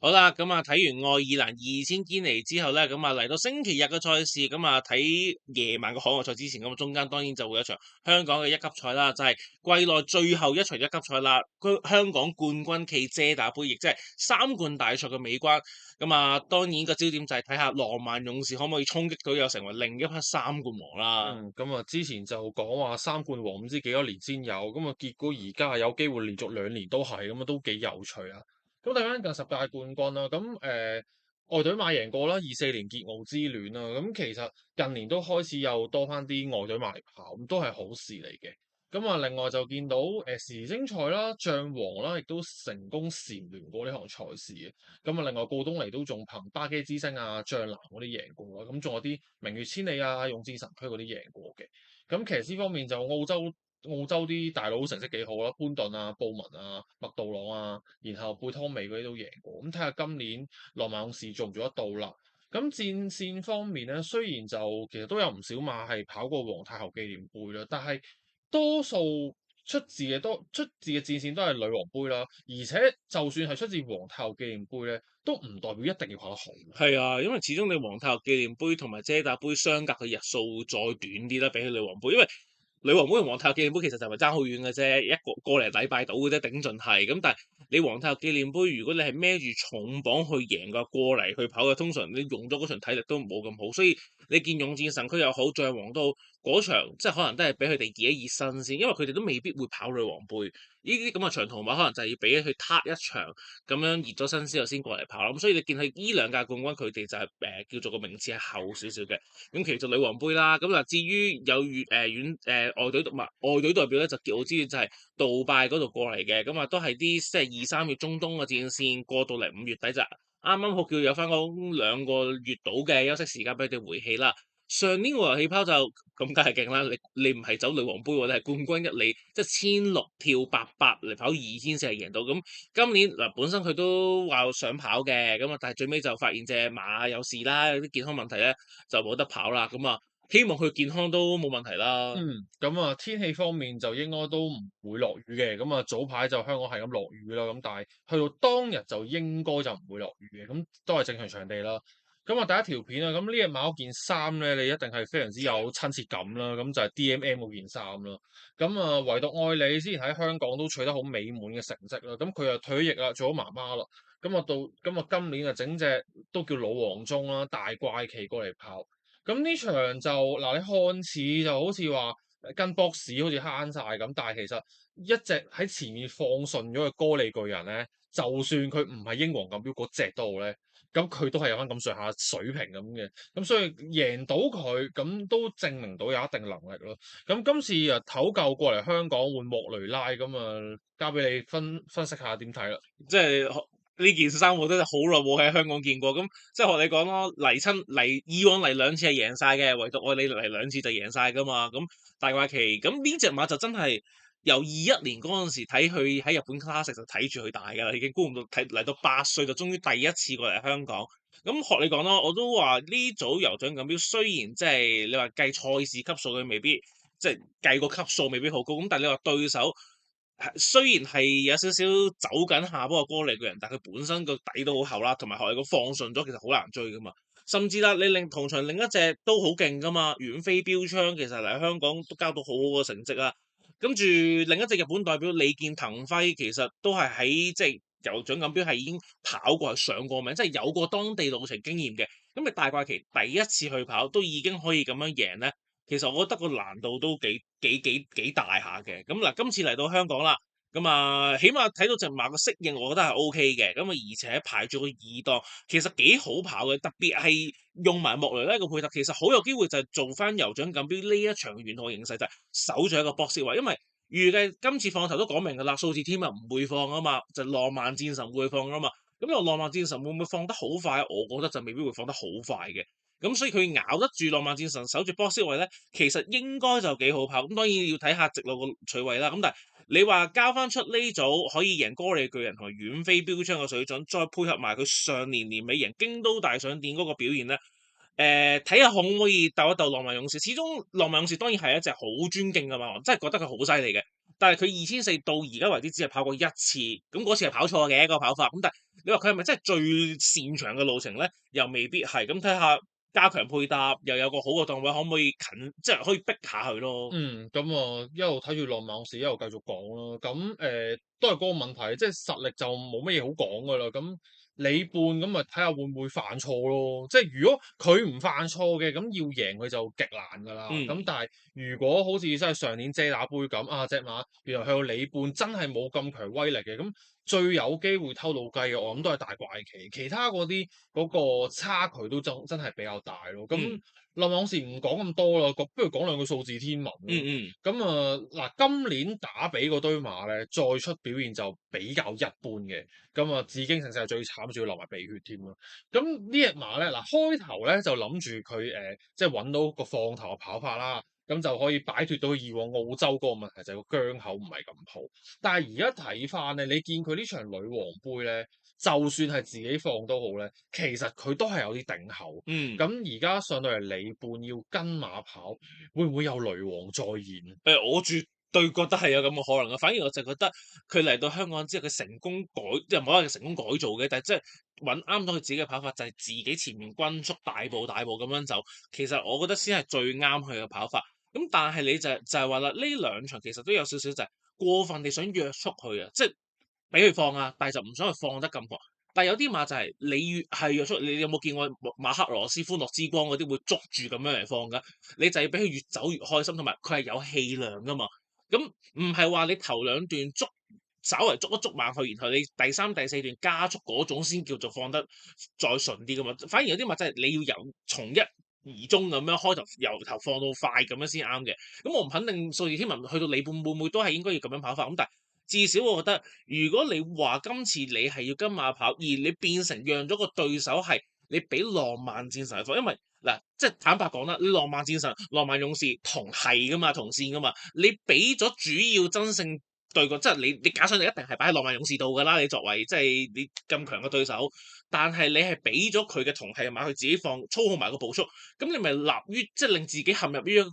好啦，咁啊睇完愛爾蘭2000堅尼之後咧，咁啊嚟到星期日嘅賽事，咁啊睇夜晚嘅海外賽之前，咁啊中間當然就會有一場香港嘅一級賽啦，就係季內最後一場一級賽啦。香港冠軍暨遮打杯，亦即係三冠大賽嘅尾關。咁啊，當然個焦點就係睇下浪漫勇士可唔可以衝擊到又成為另一匹三冠王啦。咁啊，之前就講話三冠王唔知幾多年先有，咁啊結果而家有機會連續2年都係，咁啊都幾有趣啊！咁睇翻近10屆冠軍啦，外隊馬贏過啦，24年傑傲之戀啦，其實近年都開始有多翻啲外隊馬嚟跑，咁都係好事嚟嘅。咁啊，另外就見到時精賽啦、象王啦，亦都成功蟬聯過呢項賽事嘅。咁啊，另外告東尼都仲憑巴基之星啊、象南嗰啲贏過啦。咁仲有啲明月千里啊、勇戰神區嗰啲贏過嘅。咁騎師方面就澳洲啲大佬成績幾好啦，潘頓啊、布文啊、麥杜朗啊，然後貝湯美嗰啲都贏過。咁睇下今年羅馬勇士做唔做得到啦。咁戰線方面咧，雖然就其實都有唔少馬係跑過皇太后紀念杯啦，但係多數出自嘅戰線都係女王杯啦，而且就算係出自皇太后紀念杯咧，都唔代表一定要跑得好。係啊，因為始終你皇太后紀念杯同埋遮打杯相隔嘅日數再短啲啦，比起女王杯，因為女王杯同皇太后紀念杯其實就係爭好遠嘅啫，一個零禮拜到嘅啫，頂盡係。咁但係你皇太后紀念杯，如果你係孭住重磅去贏嘅，過嚟去跑嘅，通常你用咗嗰場體力都冇咁好，所以你見勇戰神區又好，象王都好，嗰場即係可能都係俾佢哋熱一熱身先，因為佢哋都未必會跑女王杯。呢啲咁嘅長途馬可能就係要俾佢撻一場咁樣熱咗身之後先過嚟跑啦。咁所以你見佢依兩屆冠軍，佢哋就係叫做個名次係後少少嘅。咁其實女王杯啦，咁嗱至於有外隊外隊代表咧，就叫我知就係杜拜嗰度過嚟嘅，咁啊都係啲即係2、3月中東嘅戰線過到嚟5月底咋，啱啱好叫有翻嗰2個月到嘅休息時間俾佢哋回氣啦。上年我遊氣泡就咁梗係勁啦，你唔係走女王杯喎，你係冠軍一哩，即係1600跳800嚟跑2000先係贏到。咁今年嗱本身佢都話想跑嘅，咁啊但係最尾就發現隻馬有事啦，有啲健康問題咧就冇得跑啦。咁啊希望佢健康都冇問題啦。天氣方面就應該都唔會落雨嘅。早排就香港係咁落雨啦，但係去到當日就應該就唔會落雨嘅，都係正常場地啦。第一條片啊，咁呢隻馬嗰件衫咧，你一定係非常之有親切感啦。咁就係 DMM 嗰件衫啦。唯獨愛你之前喺香港都取得好美滿嘅成績啦。咁佢又退咗役啦，做咗媽媽啦。今年啊整隻都叫老黃忠啦，大怪奇過嚟跑。呢場就嗱，你看似就好似話跟博士好似慳晒咁，但係其實一隻喺前面放順咗嘅歌利巨人咧，就算佢唔係英皇錦標嗰隻都好咧，咁佢都係有翻咁上下水平咁嘅，咁所以贏到佢咁都證明到有一定能力咯。今次啊唞夠過嚟香港換莫雷拉，交俾你分析下點睇啦。即係呢件衫我真係好耐冇喺香港見過，咁即係學你講咯，以往嚟2次係贏晒嘅，唯獨愛你嚟2次就贏晒噶嘛。咁大怪奇，咁呢隻馬就真係由21年嗰陣時睇佢喺日本 Classic 就睇住佢大㗎啦，已經估唔到睇嚟到8歲就終於第一次過嚟香港。咁學你講咯，我都話呢組酋長錦標雖然即係你話計賽事級數佢未必即係計個級數未必好高，咁但係你話對手。雖然係有少少走緊下坡個歌嚟嘅人，但係佢本身個底都好厚啦，同埋學你講放順咗，其實好難追噶嘛。甚至啦，你同場另一隻都好勁噶嘛，遠飛標槍其實嚟香港都交到好好嘅成績啊。跟住另一隻日本代表李健騰輝，其實都係喺即係酋長錦標係已經跑過係上過名，即係有過當地路程經驗嘅。咁你大怪奇第一次去跑都已經可以咁樣贏咧。其實我覺得個難度都幾大下嘅。咁嗱，今次嚟到香港啦，咁啊，起碼睇到隻馬嘅適應，我覺得係 O K 嘅。咁啊，而且排住個二檔，其實幾好跑嘅。特別係用埋莫雷拉個配搭，其實好有機會就係做翻酋長錦標呢一場嘅沿途形勢，就係守住一個博士位。因為預計今次放頭都講明㗎啦，數字添啊唔會放啊嘛，就浪漫戰神會放啊嘛。咁又浪漫戰神會唔會放得好快？我覺得就未必會放得好快嘅。咁所以佢咬得住浪漫戰神，守住波斯位咧，其實應該就幾好跑。咁當然要睇下直路個取位啦。咁但係你話交翻出呢組可以贏歌利巨人同埋遠飛標槍嘅水準，再配合埋佢上年年尾贏京都大賞典嗰個表現咧，睇下可唔可以鬥一鬥浪漫勇士。始終浪漫勇士當然係一隻好尊敬嘅馬，我真係覺得佢好犀利嘅。但係佢2400到而家為止只係跑過1次，咁嗰次係跑錯嘅一個跑法。咁但係你話佢係咪真係最擅長嘅路程咧？又未必係。咁睇下加強配搭，又有個好嘅檔位，可唔可以近，即係可以逼下佢咯？咁啊，一路睇住浪漫勇士，一路繼續講咯。咁都係嗰個問題，即係實力就冇乜嘢好講噶啦。咁李半咁咪睇下會唔會犯錯咯？即係如果佢唔犯錯嘅，咁要贏佢就極難噶啦。咁嗯，但係如果好似真係上年遮打杯咁啊，隻馬原來去到李半真係冇咁強威力嘅，咁最有機會偷到雞嘅，我諗都係大怪奇。其他嗰啲嗰個差距都真係比較大咯。咁嗯，林朗士唔講咁多啦，不如講兩句數字天文咯。嗯，咁啊嗱，今年打比嗰堆馬咧，再出表現就比較一般嘅。咁啊，紫荊盛世係最慘，仲要流埋鼻血添啦。咁呢隻馬咧，嗱開頭咧就諗住佢即係揾到個放頭嘅跑法啦，咁就可以擺脱到以往澳洲嗰個問題，就係個疆口唔係咁好。但係而家睇翻咧，你見佢呢場女王杯咧，就算係自己放都好咧，其實佢都係有啲頂口。嗯。咁而家上到嚟里半要跟馬跑，會唔會有雷王再現？我絕對覺得係有咁嘅可能嘅，反而我就覺得佢嚟到香港之後，佢成功改，即係唔好話成功改造嘅，但係即係揾啱到佢自己嘅跑法，就係自己前面均速大步大步咁樣走。其實我覺得先係最啱佢嘅跑法。咁但係你就係話啦，呢兩場其實都有少少就係過分地想約束佢啊，即係俾佢放啊，但係就唔想佢放得咁狂。但係有啲馬就係你越係約束，你有冇見過馬克羅斯歡樂之光嗰啲會捉住咁樣嚟放㗎？你就要俾佢越走越開心，同埋佢係有氣量㗎嘛。咁唔係話你頭兩段捉，稍為捉一捉慢去，然後你第三、第四段加速嗰種先叫做放得再順啲㗎嘛。反而有啲馬真係你要由從一而終咁樣開頭，由頭放到快咁樣先啱嘅。咁我唔肯定數字天文去到尾半會唔會都係應該要咁樣跑法。咁但係至少我覺得，如果你話今次你係要跟馬跑，而你變成讓咗個對手係你俾浪漫戰神去放，因為嗱，即係坦白講啦，浪漫戰神、浪漫勇士同係噶嘛，同線噶嘛，你俾咗主要爭勝對決，即係你假想你一定係擺喺浪漫勇士度噶啦，你作為即係你咁強嘅對手，但係你係俾咗佢嘅同係馬，佢自己放操控埋個步速，咁你咪立於即係令自己陷入於一個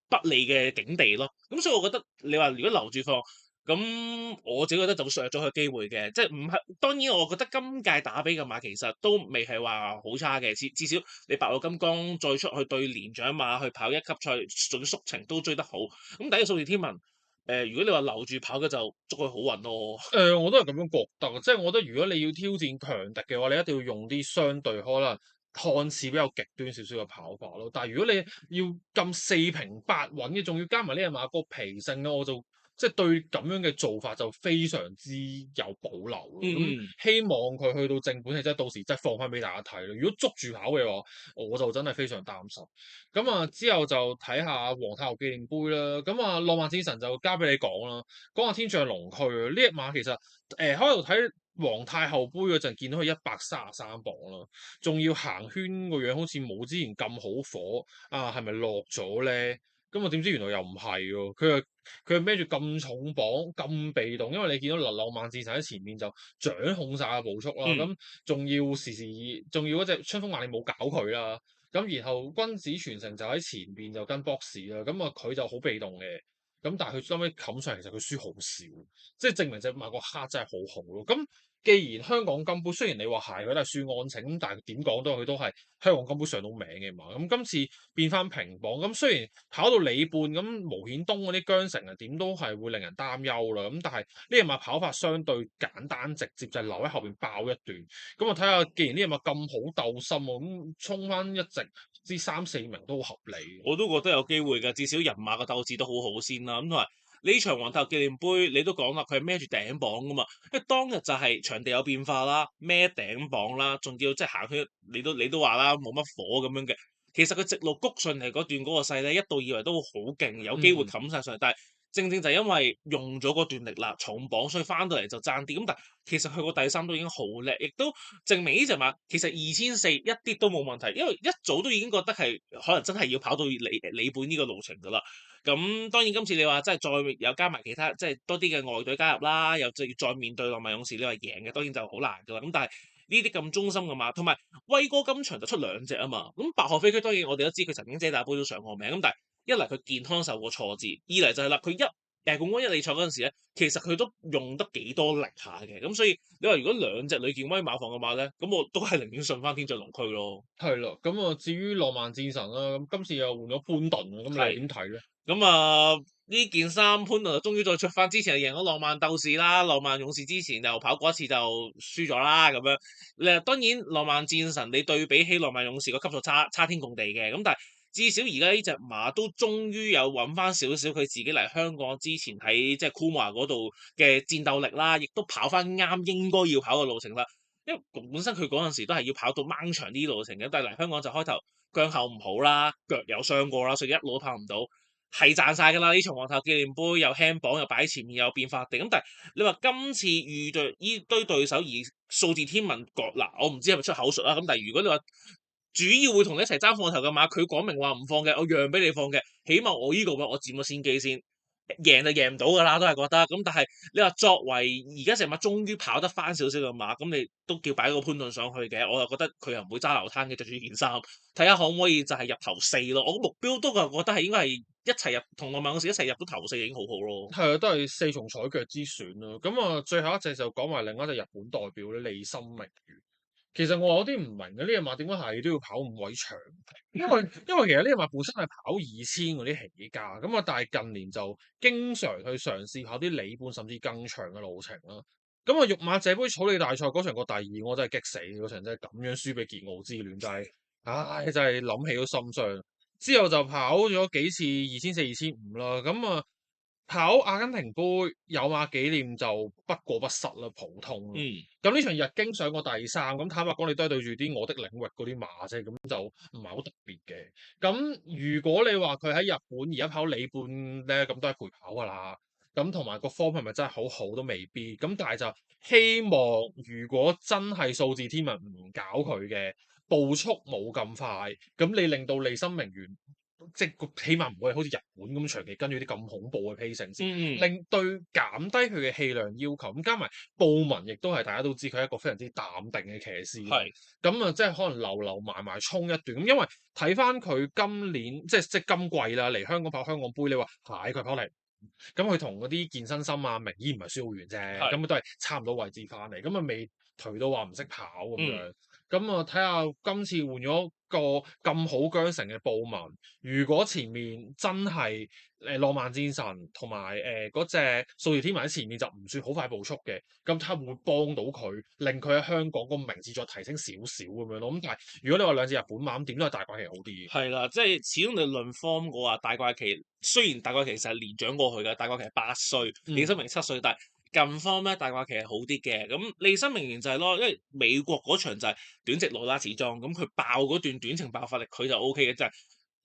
不利嘅境地咯。咁所以我覺得你話如果留住放。咁我自己覺得就會削弱咗佢機會嘅，即係唔係當然，我覺得今屆打比嘅馬其實都未係話好差嘅，至少你白鹿金剛再出去對年長馬去跑一級賽，仲要縮程都追得好。咁第一個數字天文，如果你話留住跑嘅就祝佢好運咯。我都係咁樣覺得，即係我覺得如果你要挑戰強敵嘅話，你一定要用啲相對可能看似比較極端少少嘅跑法咯。但係如果你要咁四平八穩嘅，仲要加埋呢隻馬個脾性咧，我就即係對咁樣嘅做法就非常之有保留咯。咁嗯，嗯，希望佢去到正本戲，即係到時即係放翻俾大家睇咯。如果捉住跑嘅話，我就真係非常擔心。咁啊，之後就睇下皇太后紀念杯啦。咁啊，浪漫之神就交俾你講啦。講下天象龍區啊，呢隻馬其實喺度睇皇太后杯嗰陣，見到佢133磅啦，仲要行圈個樣好似冇之前咁好火啊，係咪落咗咧？咁啊，點知原來又唔係喎，佢係孭住咁重磅咁被動，因為你見到浪漫之神喺前面就掌控晒個步速啦，嗯，咁仲要嗰隻春風萬里冇搞佢啦，咁然後君子傳承就喺前邊就跟 box 啦，咁啊佢就好被動嘅。咁但係佢收尾冚上嚟，其實佢輸好少，即係證明隻馬個黑真係好好咯。咁既然香港金杯雖然你話係佢都係輸安情，咁但係點講都佢都係香港金杯上到名嘅馬。咁今次變翻平磅，咁雖然跑到里半咁無顯東嗰啲韁繩啊，點都係會令人擔憂啦。咁但係呢隻馬跑法相對簡單直接，就係留喺後邊爆一段。咁我睇下，既然呢隻馬咁好鬥心喎，咁衝翻一直至三四名都好合理。我都覺得有機會㗎，至少人馬嘅鬥志都好好先啦。咁同埋呢場皇太后紀念杯，你都講啦，佢係孭住頂磅㗎嘛，因為當日就係場地有變化啦，孭頂磅啦，仲要即係行圈，你都話啦，冇乜火咁樣嘅。其實佢直路谷上嚟嗰段嗰個勢咧，一度以為都好勁，有機會嗯。冚晒上嚟，但係正正就係因為用咗嗰段力啦，重磅，所以翻到嚟就爭啲。咁但係其實佢個第三都已經好叻，亦都證明呢隻馬其實2400一啲都冇問題，因為一早都已經覺得係可能真係要跑到里本呢個路程㗎啦。咁當然今次你話真係再有加埋其他即係多啲嘅外隊加入啦，又再面對浪漫勇士，你話贏嘅當然就好難㗎啦。咁但係呢啲咁忠心嘅馬，同埋威哥今場就出兩隻啊嘛。咁白鶴飛駒當然我哋都知佢曾經遮打杯都上過名，咁但係一嚟佢健康受過挫折，二嚟就係啦佢冠軍一哩賽嗰陣時咧，其實佢都用得幾多力下嘅，咁所以你話如果兩隻呂健威馬房嘅馬咧，咁我都係寧願順翻天爵龍區咯。係咯，咁啊至於浪漫戰神啦，咁今次又換咗潘頓啊，咁你又係。點睇咧？咁啊，呢件衫潘頓就終於再出翻，之前係贏咗浪漫鬥士啦，浪漫勇士之前就跑過一次就輸咗啦咁樣。你當然浪漫戰神你對比起浪漫勇士個級數差天共地嘅，咁但係至少而家呢隻馬都終於有揾翻少少佢自己嚟香港之前喺即係庫馬嗰度嘅戰鬥力啦，亦都跑翻啱應該要跑嘅路程啦。因為本身佢嗰陣時都係要跑到掹長啲路程嘅，但係嚟香港就開頭腳後唔好啦，腳有傷過啦，所以一路都跑唔到。係賺晒㗎啦！呢場皇后紀念杯又輕磅又擺喺前面又變法地，咁但係你話今次遇對呢堆對手以數字天文角嗱，我唔知係咪出口術啦。咁但係如果你話主要會同你一齊爭放頭嘅馬，佢講明話唔放嘅，我讓俾你放嘅，起碼我呢個位我佔咗先機先。贏就贏唔到㗎啦，都係覺得。咁但係你話作為而家隻馬終於跑得翻少少嘅馬，咁你都叫擺個潘頓上去嘅，我又覺得佢又唔會揸流灘嘅，着住呢件衫，睇下可唔可以就係入頭四咯。我個目標都係覺得係應該係一齊入同浪漫勇士一齊入到頭四已經好好咯。係啊，都係四重彩腳之選咯。咁啊，最後一隻就講埋另一隻日本代表咧，利森明緣。其實我有啲唔明嘅，呢隻馬點解係都要跑咁鬼長？因為其實呢隻馬本身係跑2000嗰啲起家，咁啊，但係近年就經常去嘗試跑啲里半甚至更長嘅路程啦。咁啊，育馬者杯草地大賽嗰場個第二，我真係激死嗰場，真係咁樣輸俾傑奧之戀，真係，唉，真係諗起都心傷。之後就跑咗幾次2400、2500啦，咁啊。跑阿根廷杯有馬紀念就不過不失啦，普通啦。嗯，咁呢場日經上過第三，咁坦白講，你都係對住啲我的領域嗰啲馬啫，咁就唔係好特別嘅。咁如果你話佢喺日本而家跑里半咧，咁都係陪跑噶啦。咁同埋個 form 係咪真係好好都未必。咁但係就希望如果真係數字天文唔搞佢嘅步速冇咁快，咁你令到利森明緣。即係個起碼唔會好似日本咁長期跟住啲咁恐怖嘅 pacing 先，嗯嗯，令對減低佢嘅氣量要求。咁加埋布文亦都係大家都知佢係一個非常之淡定嘅騎師啦。係，咁啊，即係可能流流埋埋衝一段。咁因為睇翻佢今年即係今季啦，嚟香港跑香港杯，你話係佢跑嚟，咁佢同嗰啲健身心啊、明醫唔係輸好遠啫，係，咁都係差唔多位置翻嚟，咁啊未頹到話唔識跑咁嗯。樣。咁啊，睇下今次換咗個咁好韁繩嘅布文，如果前面真係浪漫戰神同埋嗰隻數字天文喺前面就唔算好快步速嘅，咁睇下會唔會幫到佢，令佢喺香港個名字再提升少少咁樣咯。咁但係如果你話兩隻日本馬咁，點都係大怪奇好啲。係啦，即係始終你論 form 嘅話，大怪奇雖然大怪奇其實係年長過佢嘅，大怪奇係8歲，李嗯，生明7歲，但係近 form 咧大怪奇係好啲嘅。咁李生明完就係咯，因為美國嗰場就係短直路啦，始終咁佢爆嗰段短程爆發力，佢就 O K 嘅，就係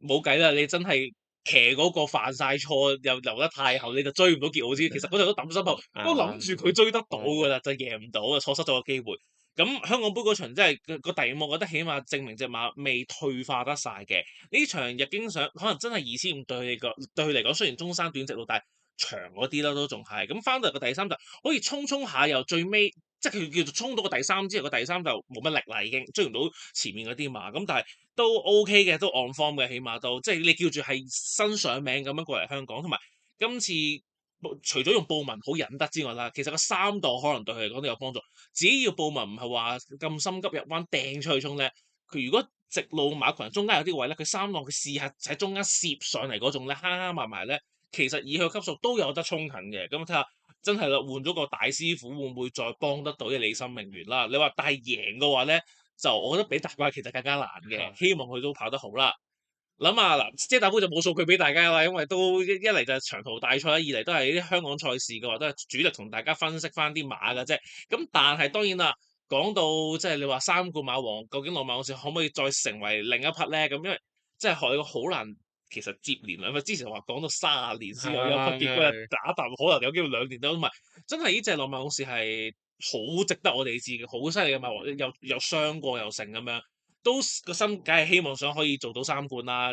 冇計啦。你真係騎嗰個犯晒錯，又留得太後，你就追唔到傑奧茲。其實嗰陣都抌心口，都諗住佢追得到㗎啦，就贏唔到啊，錯失咗個機會。咁香港杯嗰場真係個第五，我覺得起碼證明隻馬未退化得晒嘅。呢場日經上可能真係2500對佢嚟講，雖然中山短直路，但係長嗰啲啦都仲係。咁翻到嚟個第三就可以衝下，又最尾即係佢叫做衝到個第三之後，個第三就冇乜力啦，已經追唔到前面嗰啲馬。咁但係都 OK 嘅，都 on form 嘅，起碼都即係你叫住係新上名咁樣過嚟香港，同埋今次。除咗用布文好忍得之外啦，其實個三檔可能對佢嚟講都有幫助。只要布文唔係話咁心急入彎掟出去衝咧，佢如果直路馬群中間有啲位咧，佢三檔佢試下喺中間攝上嚟嗰種咧，慳埋埋咧，其實以佢級數都有得衝近嘅。咁睇下真係啦，換咗個大師傅會唔會再幫得到啲李心明緣啦？你話但係贏嘅話咧，就我覺得比大怪其實更加難嘅。希望佢都跑得好啦。諗下嗱，遮打杯就冇數據俾大家啦，因為都一嚟就係長途大賽啦，二嚟都係啲香港賽事嘅話，都係主力同大家分析翻啲馬嘅啫。咁但係當然啦，講到即係你話三冠馬王，究竟浪漫勇士可唔可以再成為另一匹咧？咁因為即係學你好難，其實接連兩，因為之前話講到30年先有一匹，結果係打一可能有機會2年都唔係。真係呢隻浪漫勇士係好值得我哋知嘅，好犀利嘅馬王，又傷過又成咁樣。都個心梗係希望想可以做到三冠啦，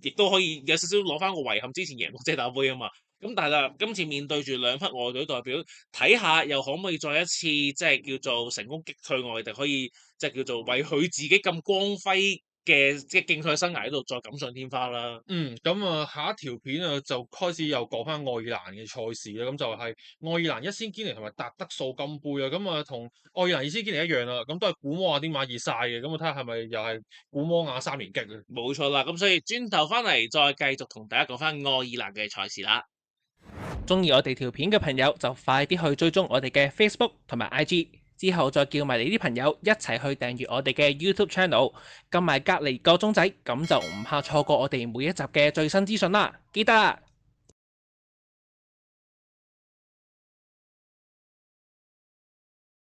亦都可以有少少攞翻個遺憾，之前贏過遮打杯啊嘛。咁但係啦，今次面對住兩匹外隊代表，睇下又可唔可以再一次即係叫做成功擊退外敵，可以即係叫做為佢自己咁光輝即係競賽生涯喺度再錦上添花啦。咁啊，下一條片啊就開始又講翻愛爾蘭嘅賽事啦，咁就係愛爾蘭一仙堅尼同埋達德素金杯啊，咁啊同愛爾蘭二仙堅尼一樣啦，咁都係古摩亞啲馬熱晒嘅，咁我睇下係咪又係古摩亞三連擊啊？冇錯啦，咁所以轉頭翻嚟再繼續同大家講翻愛爾蘭嘅賽事啦。中意我哋條片嘅朋友就快啲去追蹤我哋嘅 Facebook 同埋 IG，之後再叫埋你啲朋友一齊去訂閱我哋嘅 YouTube Channel，撳埋隔離個鐘仔，咁就唔怕錯過我哋每一集嘅最新資訊啦。記得